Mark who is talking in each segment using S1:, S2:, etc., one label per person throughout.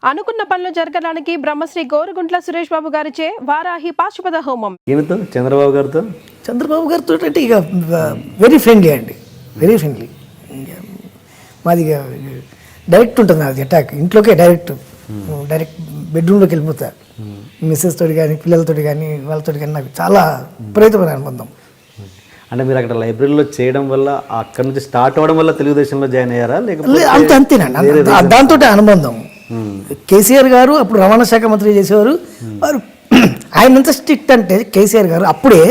S1: అనుకున్న పనులు జరగడానికి బ్రహ్మశ్రీ గోరుగుంట్ల సురేష్ బాబు గారిచే వారాహి పాశుపత హోమం.
S2: ఈయనతో చంద్రబాబు గారితో
S3: అంటే ఇక వెరీ ఫ్రెండ్లీ అండి, వెరీ ఫ్రెండ్లీ. మాది డైరెక్ట్ ఉంటుంది అది అటాక్, ఇంట్లోకే డైరెక్ట్ బెడ్రూమ్లోకి వెళ్ళిపోతా. మిస్సెస్ తోటి కానీ పిల్లలతో కానీ వాళ్ళతో కానీ నాకు చాలా విపరీతమైన అనుబంధం.
S2: అంటే మీరు అక్కడ లైబ్రరీలో చేయడం వల్ల అక్కడ నుంచి స్టార్ట్ అవ్వడం వల్ల తెలుగుదేశంలో జాయిన్ అయ్యారా లేకపోతే
S3: అంతేనండి, దాంతో అనుబంధం. కేసీఆర్ గారు అప్పుడు రవాణా శాఖ మంత్రి చేసేవారు. వారు ఆయన ఎంత స్ట్రిక్ట్ అంటే కేసీఆర్ గారు అప్పుడే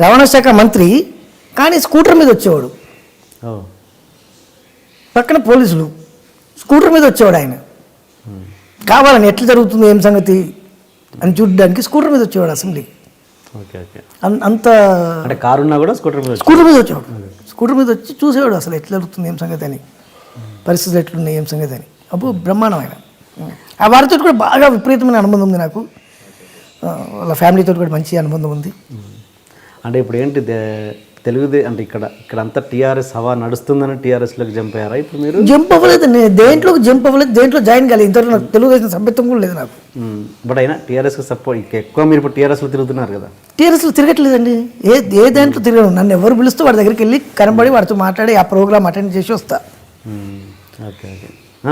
S3: రవాణా శాఖ మంత్రి కానీ స్కూటర్ మీద వచ్చేవాడు, పక్కన పోలీసులు స్కూటర్ మీద వచ్చేవాడు. ఆయన కావాలని ఎట్లా జరుగుతుంది ఏం సంగతి అని చూడడానికి స్కూటర్ మీద వచ్చేవాడు అసెంబ్లీకి. అంత
S2: కారున్నా కూడా స్కూటర్
S3: మీద వచ్చేవాడు, స్కూటర్ మీద వచ్చి చూసేవాడు అసలు ఎట్లా జరుగుతుంది ఏం సంగతి అని, పరిస్థితులు ఎట్లున్నాయి ఏం సంగతి అని. అప్పుడు బ్రహ్మాండమైన ఆ వారితో కూడా బాగా విపరీతమైన అనుబంధం ఉంది నాకు. వాళ్ళ ఫ్యామిలీతో కూడా మంచి అనుబంధం ఉంది.
S2: అంటే ఇప్పుడు ఏంటి అంటే ఇక్కడ అంతా టీఆర్ఎస్ హవా నడుస్తుందని టీఆర్ఎస్లోకి జంప్ అయ్యారా? ఇప్పుడు మీరు
S3: జంప్ అవ్వలేదు, దేంట్లోకి జంప్ అవ్వలేదు, దేంట్లో జాయిన్ కాలేదు. ఇంతవరకు నాకు తెలుగుదేశం సభ్యత్వం కూడా లేదు నాకు.
S2: బట్ అయినా టీఆర్ఎస్కి సపోర్ట్ ఎక్కువ మీరు ఇప్పుడు టీఆర్ఎస్లో తిరుగుతున్నారు కదా?
S3: టీఆర్ఎస్లో తిరగట్లేదండి, ఏ దాంట్లో తిరగను. నన్ను ఎవరు పిలుస్తూ వాడి దగ్గరికి వెళ్ళి కనబడి వాడితో మాట్లాడి ఆ ప్రోగ్రామ్ అటెండ్ చేసి వస్తా.
S2: Okay okay.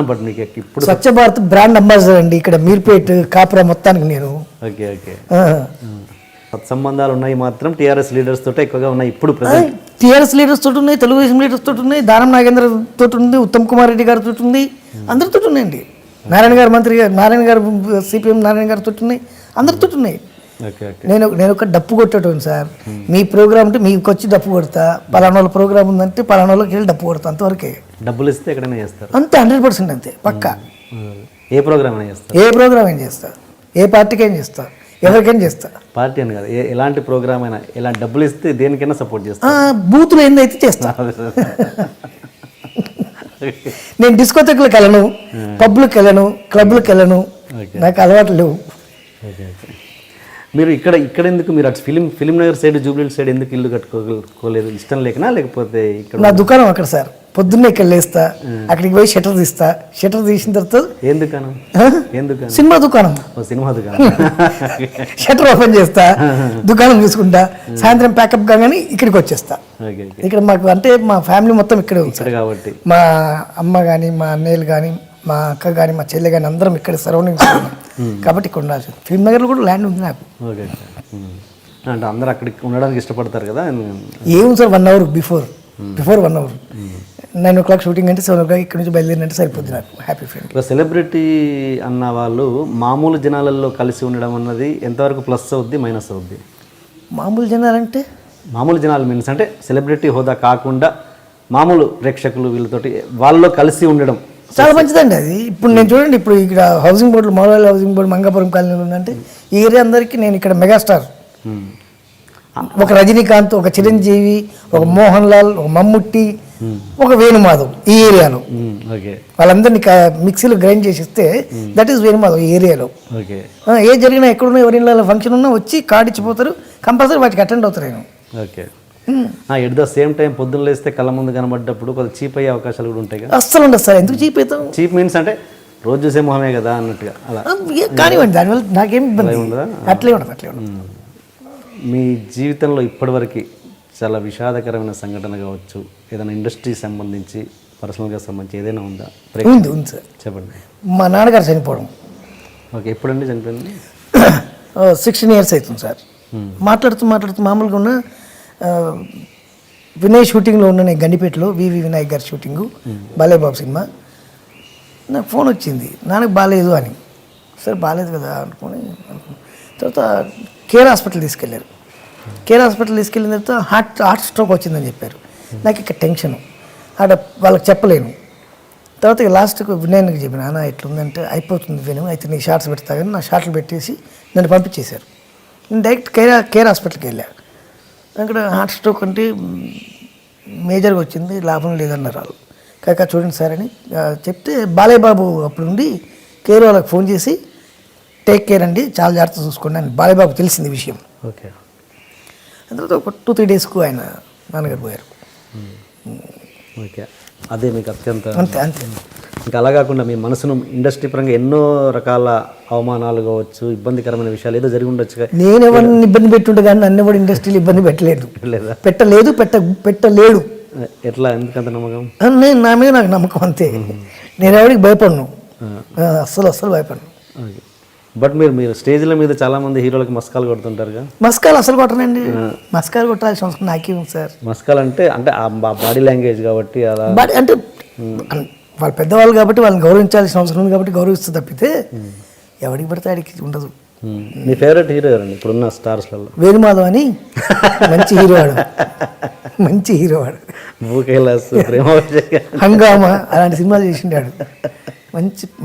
S2: బట్ మీకు ఇప్పుడు
S3: స్వచ్ఛ భారత్ బ్రాండ్ అంబాసిడర్ అండి ఇక్కడ మీర్పేట్ కాపురా మొత్తానికి నేను.
S2: Okay okay. సత్సంబంధాలు ఉన్నాయి మాత్రం టీఆర్ఎస్ లీడర్స్ తోటే ఎక్కువగా ఉన్నాయి ఇప్పుడు.
S3: టీఆర్ఎస్ లీడర్స్ తోటి ఉన్నాయి, తెలుగుదేశం లీడర్స్ తోటి ఉన్నాయి, దానం నాగేంద్ర తోటి ఉంది, ఉత్తమ్ కుమార్ రెడ్డి గారి తోటి ఉంది, అందరితో ఉన్నాయండి. నారాయణ గారు మంత్రి గారు, నారాయణ గారు సిపిఎం నారాయణ గారి తోటి ఉన్నాయి, అందరితో ఉన్నాయి. నేను ఒక డప్పు కొట్టేటోను సార్. మీ ప్రోగ్రామ్ అంటే మీకు వచ్చి డప్పు కొడతా, పలానా వాళ్ళ ప్రోగ్రామ్ ఉందంటే పలానా వాళ్ళకి వెళ్ళి డప్పు కొడతా, అంతవరకే.
S2: డబ్బులు ఇస్తే ఎక్కడైనా చేస్తారు
S3: అంతే, 100% అంతే పక్కా.
S2: ఏ ప్రోగ్రామ్ అయినా చేస్తారు,
S3: ఏ ప్రోగ్రామ్ ఏం చేస్తా, ఏ పార్టీకి ఏం చేస్తా, ఎవరికైనా చేస్తా.
S2: పార్టీ అని కాదు, ఎలాంటి ప్రోగ్రామ్ అయినా ఎలాంటి డబ్బులు ఇస్తే దేనికైనా సపోర్ట్ చేస్తా.
S3: బూతులు ఏందైతే చేస్తా. నేను డిస్కోథెక్లకు వెళ్ళను, పబ్లకు వెళ్ళను, క్లబ్లకు వెళ్ళను, నాకు అలవాటు లేవు.
S2: మీరు ఇక్కడ ఎందుకు మీరు అటు film Nagar side Jubilee side ఎందుకు ఇల్లు కట్టుకోలేదు? ఇష్టం లేకనా లేకపోతే ఇక్కడ
S3: నా దుకాణం అక్కడ సార్. పొద్దున్నే ఇక్కడ లేస్తా, అక్కడికి పోయి షటర్ తీస్తా, షటర్ తీసిన తర్వాత సినిమా దుకాణం షటర్ ఓపెన్ చేస్తా, దుకాణం తీసుకుంటా, సాయంత్రం ప్యాకప్ కాగానే ఇక్కడికి వచ్చేస్తా. ఇక్కడ మాకు అంటే మా ఫ్యామిలీ మొత్తం ఇక్కడే ఉంది కాబట్టి, మా అమ్మ కానీ మా అన్నయ్యలు కానీ మా అక్క కానీ మా చెల్లె కానీ అందరం ఇక్కడ సరౌండింగ్స్ కాబట్టి ఇక్కడ ఉండాల్సి. ఫిల్మ్ నగర్లో కూడా ల్యాండ్ ఉంది నాకు.
S2: అంటే అందరూ అక్కడికి ఉండడానికి ఇష్టపడతారు కదా?
S3: ఏముంది sir, 1 hour before 1 hour 9 o'clock shooting అంటే 7 o'clock ఇక్కడ నుంచి బయలుదేరినట్టు సరిపోతుంది నాకు. Happy friend.
S2: సెలబ్రిటీ అన్న వాళ్ళు మామూలు జనాలలో కలిసి ఉండడం అన్నది ఎంతవరకు ప్లస్ అవుద్ది మైనస్ అవుద్ది?
S3: మామూలు జనాలంటే
S2: మామూలు జనాలు మీన్స్ అంటే సెలబ్రిటీ హోదా కాకుండా మామూలు ప్రేక్షకులు వీళ్ళతోటి వాళ్ళలో కలిసి ఉండడం
S3: చాలా మంచిదండి అది. ఇప్పుడు నేను చూడండి, ఇప్పుడు ఇక్కడ housing board, model housing board Mangapuram కాలనీలో ఉందంటే ఈ ఏరియా అందరికీ నేను ఇక్కడ మెగాస్టార్. ఒక రజనీకాంత్, ఒక చిరంజీవి, ఒక మోహన్ లాల్, ఒక మమ్ముట్టి, ఒక వేణుమాధవ్ ఈ ఏరియాలో. వాళ్ళందరినీ మిక్సీలో గ్రైండ్ చేసి ఇస్తే దట్ ఈస్ వేణుమాధవ్ ఈ ఏరియాలో. ఏ జరిగినా ఎక్కడున్నా ఎవరి ఫంక్షన్ ఉన్నా వచ్చి కార్డు ఇచ్చిపోతారు, కంపల్సరీ వాటికి అటెండ్ అవుతారు. నేను
S2: ఎట్ ద సేమ్ టైం పొద్దున్న లేస్తే కళ్ళ ముందు కనబడ్డప్పుడు కొంచెం చీప్ అయ్యే అవకాశాలు కూడా ఉంటాయి కదా?
S3: అస్సలు ఉండదు సార్. ఎందుకు చీప్ అవుతాం?
S2: చీప్ మీన్స్ అంటే రోజు చూసే మొహమే కదా అన్నట్టుగా అలా
S3: కానివ్వండి, దానివల్ల నాకేం ఇబ్బంది ఉండదు. అట్లే ఉండదు.
S2: మీ జీవితంలో ఇప్పటివరకు చాలా విషాదకరమైన సంఘటన కావచ్చు, ఏదైనా ఇండస్ట్రీ సంబంధించి పర్సనల్గా సంబంధించి ఏదైనా ఉందా?
S3: ఉంది సార్.
S2: చెప్పండి.
S3: మా నాన్నగారు చనిపోవడం.
S2: ఓకే. ఎప్పుడండి చనిపోయింది?
S3: 16 years అవుతుంది సార్. మాట్లాడుతూ మామూలుగా ఉన్న వినయ్ షూటింగ్లో ఉన్న నేను గండిపేటలో వివి వినాయక్ గారి షూటింగు, బాలేబాబు సినిమా. నాకు ఫోన్ వచ్చింది, నాన్నకు బాగాలేదు అని. సరే బాగాలేదు కదా అనుకుని తర్వాత కేర్ హాస్పిటల్ తీసుకెళ్ళారు. కేర్ హాస్పిటల్ తీసుకెళ్ళిన తర్వాత హార్ట్ స్ట్రోక్ వచ్చిందని చెప్పారు. నాకు ఇక్కడ టెన్షన్, అక్కడ వాళ్ళకి చెప్పలేను. తర్వాత ఇక లాస్ట్కి వినయన్కి చెప్పిన, నాన్న ఎట్లుందంటే అయిపోతుంది విను, అయితే నీ షార్ట్స్ పెడతా కానీ నా షార్ట్లు పెట్టేసి నన్ను పంపించేశారు. నేను డైరెక్ట్ కేర్ హాస్పిటల్కి వెళ్ళాను. అక్కడ హార్ట్ స్ట్రోక్ అంటే మేజర్గా వచ్చింది, లాభం లేదన్నారు వాళ్ళు. కాక చూడండి సార్ అని చెప్తే బాలయ్య బాబు అప్పుడు నుండి కేర్ వాళ్ళకి ఫోన్ చేసి టేక్ కేర్ అండి, చాలా జాగ్రత్త చూసుకోండి అని బాలయ్య బాబు తెలిసింది విషయం.
S2: ఓకే.
S3: తర్వాత ఒక 2-3 daysకు ఆయన నాన్నగారు పోయారు.
S2: ఓకే. అదే మీకు అత్యంత
S3: అంతే.
S2: ఇంకా అలా కాకుండా మీ మనసును ఇండస్ట్రీ పరంగా ఎన్నో రకాల అవమానాలు కావచ్చు, ఇబ్బందికరమైన విషయాలు ఏదో జరిగి ఉండొచ్చుగా.
S3: నేను ఎవరిని ఇబ్బంది పెట్టుంటే కానీ నన్ను ఎవరు ఇండస్ట్రీలో ఇబ్బంది పెట్టలేదు,
S2: లేదా?
S3: పెట్టలేడు.
S2: ఎట్లా, ఎందుకంత నమ్మకం?
S3: నేను నా మీద నాకు నమ్మకం అంతే. నేను ఎవరికి భయపడను, అస్సలు భయపడను.
S2: బట్ మీరు స్టేజ్ల మీద చాలా మంది హీరోలకు మస్కాలు కొడుతుంటారుగా.
S3: మస్కాలు అసలు కొట్టనండి, మస్కాలు కొట్టాల్సిన అవసరం నాకే ఉంది సార్.
S2: మస్కాలు అంటే ఆ బాడీ లాంగ్వేజ్ కాబట్టి అలా
S3: అంటే వాళ్ళు పెద్దవాళ్ళు కాబట్టి వాళ్ళని గౌరవించాల్సిన అవసరం ఉంది కాబట్టి గౌరవిస్తూ తప్పితే ఎవరికి పడితే ఆడికి ఉండదు.
S2: మీ ఫేవరెట్ హీరో ఎవరండి ఇప్పుడున్న స్టార్స్లలో?
S3: వేణుమాధవ్ అని మంచి హీరో వాడు.
S2: భూకైలాస్, ప్రేమ,
S3: హంగామా అలాంటి సినిమాలు చేసిండాడు.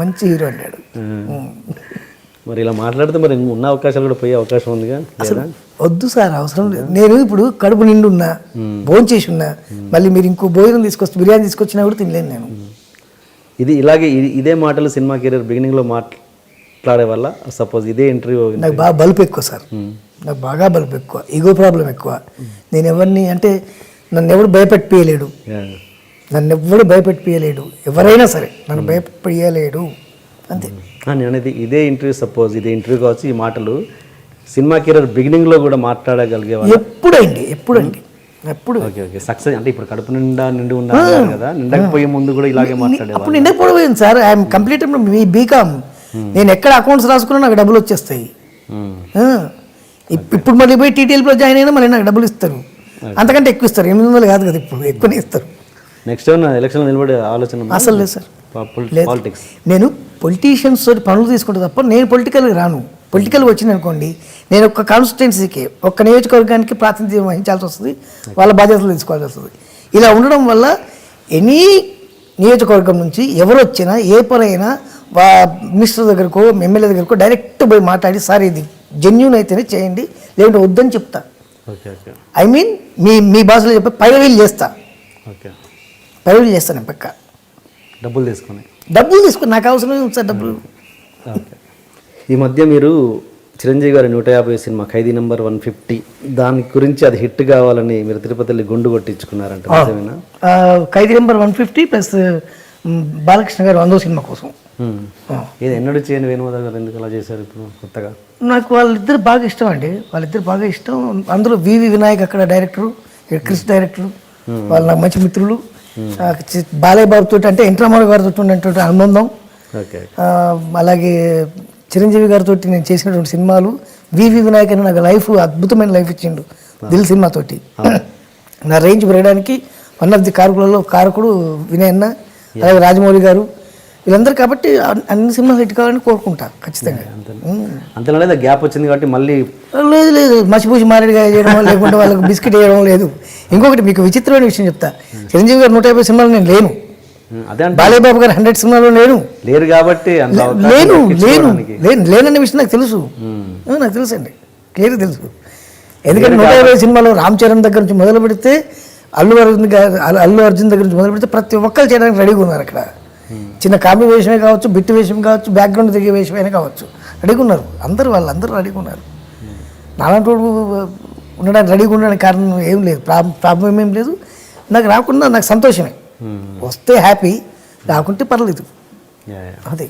S3: మంచి హీరో అన్నాడు.
S2: మరి ఇలా మాట్లాడితే మరి ఉన్న అవకాశాలు కూడా పోయే అవకాశం ఉందిగా.
S3: వద్దు సార్, అవసరం లేదు. నేను ఇప్పుడు కడుపు నిండు ఉన్నా, భోజనం చేసి ఉన్నా, మళ్ళీ మీరు ఇంకో భోజనం తీసుకొచ్చి బిర్యానీ తీసుకొచ్చినా కూడా తినలేను నేను.
S2: ఇదే మాటలు సినిమా కెరీర్ బిగినింగ్లో మాట్లాడే వల్ల సపోజ్ ఇదే ఇంటర్వ్యూ
S3: నాకు బాగా బలుపు ఎక్కువ సార్, నాకు బాగా బలుపు ఎక్కువ, ఈగో ప్రాబ్లం ఎక్కువ. నేను ఎవరిని అంటే నన్ను ఎవడు భయపెట్టియలేడు, ఎవరైనా సరే నన్ను భయపెట్టియలేడు అంతే.
S2: నేను అనేది ఇదే ఇంటర్వ్యూ, సపోజ్ ఇదే ఇంటర్వ్యూ కావచ్చు, ఈ మాటలు సినిమా కెరీర్ బిగినింగ్లో కూడా మాట్లాడగలిగేవాళ్ళు? ఎప్పుడు ఓకే సక్సెస్ అంటే ఇప్పుడు కడుపు నిండి ఉండాలి కదా, నిండకపోయే ముందు కూడా ఇలాగే మాట్లాడేవాళ్ళు?
S3: అప్పుడు నిండకపోయింది సార్, ఐఎమ్ కంప్లీట్ బీకామ్. నేను ఎక్కడ అకౌంట్స్ రాసుకున్నా నాకు డబ్బులు వచ్చేస్తాయి. ఇప్పుడు మళ్ళీ పోయి టీటీఎల్లో జాయిన్ అయినా మళ్ళీ నాకు డబ్బులు ఇస్తారు, అంతకంటే ఎక్కువ ఇస్తారు. 800 కాదు కదా, ఇప్పుడు ఎక్కువనే ఇస్తారు.
S2: నెక్స్ట్ ఎలక్షన్ నిలబడే ఆలోచన
S3: అసలు లేదు సార్.
S2: పాలిటిక్స్
S3: నేను పొలిటీషియన్స్ తోటి పనులు తీసుకుంటే తప్ప నేను పొలిటికల్గా రాను. పొలిటికల్ వచ్చింది అనుకోండి, నేను ఒక కాన్స్టిట్యున్సీకి, ఒక్క నియోజకవర్గానికి ప్రాతినిధ్యం వహించాల్సి వస్తుంది, వాళ్ళ బాధ్యతలు తీసుకోవాల్సి వస్తుంది. ఇలా ఉండడం వల్ల ఎనీ నియోజకవర్గం నుంచి ఎవరు వచ్చినా ఏ పనైనా మినిస్టర్ దగ్గరకో ఎమ్మెల్యే దగ్గరకో డైరెక్ట్ పోయి మాట్లాడి, సార్ ఇది జెన్యూన్ అయితేనే చేయండి, లేదంటే వద్దని చెప్తా. ఐ మీన్ మీ భాషలో చెప్పి పైరవీలు చేస్తా, నేను పక్క.
S2: డబ్బులు తీసుకుని
S3: నాకు అవసరం ఉంది సార్ డబ్బులు.
S2: ఈ మధ్య మీరు చిరంజీవి గారి 150 సినిమా ఖైదీ నెంబర్ 150 దాని గురించి అది హిట్ కావాలని మీరు తిరుపతిలో గుండు కొట్టించుకున్నారంట, నిజమేనా?
S3: ఖైదీ నెంబర్ 150 ప్లస్ బాలకృష్ణ గారు 100 సినిమా కోసం.
S2: ఇది ఎన్నడూ చేయని వేణుమాధవ్ గారు ఎందుకు అలా చేశారు ఇప్పుడు కొత్తగా?
S3: నాకు వాళ్ళిద్దరు బాగా ఇష్టం అండి, అందులో వివి వినాయక్ అక్కడ డైరెక్టరు, క్రిష్ డైరెక్టరు, వాళ్ళు నాకు మంచి మిత్రులు. బాలయ్య బాబు తోటి అంటే ఎన్ రామారావు గారితో ఉన్నటువంటి అనుబంధం, అలాగే చిరంజీవి గారితో నేను చేసినటువంటి సినిమాలు. వివి వినాయక్ అని నాకు అద్భుతమైన లైఫ్ ఇచ్చిండు దిల్ సినిమాతోటి. నా రేంజ్ పెరగడానికి వన్ ఆఫ్ ది కారకుడు వినయ్ అన్న, అలాగే రాజమౌళి గారు, వీళ్ళందరూ. కాబట్టి అన్ని సినిమాలు హిట్ కావాలని కోరుకుంటా ఖచ్చితంగా.
S2: అంతే గ్యాప్ వచ్చింది కాబట్టి మళ్ళీ
S3: లేదు మసిపూసి మారేడుగా చేయడం, లేకుంటే వాళ్ళకి బిస్కెట్ వేయడం లేదు. ఇంకొకటి మీకు విచిత్రమైన విషయం చెప్తా, చిరంజీవి గారు 150 సినిమాలు నేను లేను, బాలయ్య బాబు గారు 100 సినిమాలో
S2: లేరు కాబట్టి
S3: లేనన్న విషయం నాకు తెలుసు అండి, క్లియర్గా తెలుసు. ఎందుకంటే 150 సినిమాలో రామ్ చరణ్ దగ్గర నుంచి మొదలు పెడితే అల్లు అర్జున్ దగ్గర నుంచి మొదలు పెడితే ప్రతి ఒక్కరు చేయడానికి రెడీగా ఉన్నారు. అక్కడ చిన్న కామెడీ వేషమే కావచ్చు, బిట్టు వేషం కావచ్చు, బ్యాక్గ్రౌండ్ తిరిగే వేషమైనా కావచ్చు, రెడీగా ఉన్నారు. వాళ్ళందరూ రెడీగా ఉన్నారు. నాలాంటి ఉండడానికి రెడీగా ఉండడానికి కారణం ఏం లేదు, ప్రాబ్లం ఏం లేదు. నాకు రాకుండా నాకు సంతోషమే, వస్తే హ్యాపీ, రాకుంటే పర్లేదు, అదే.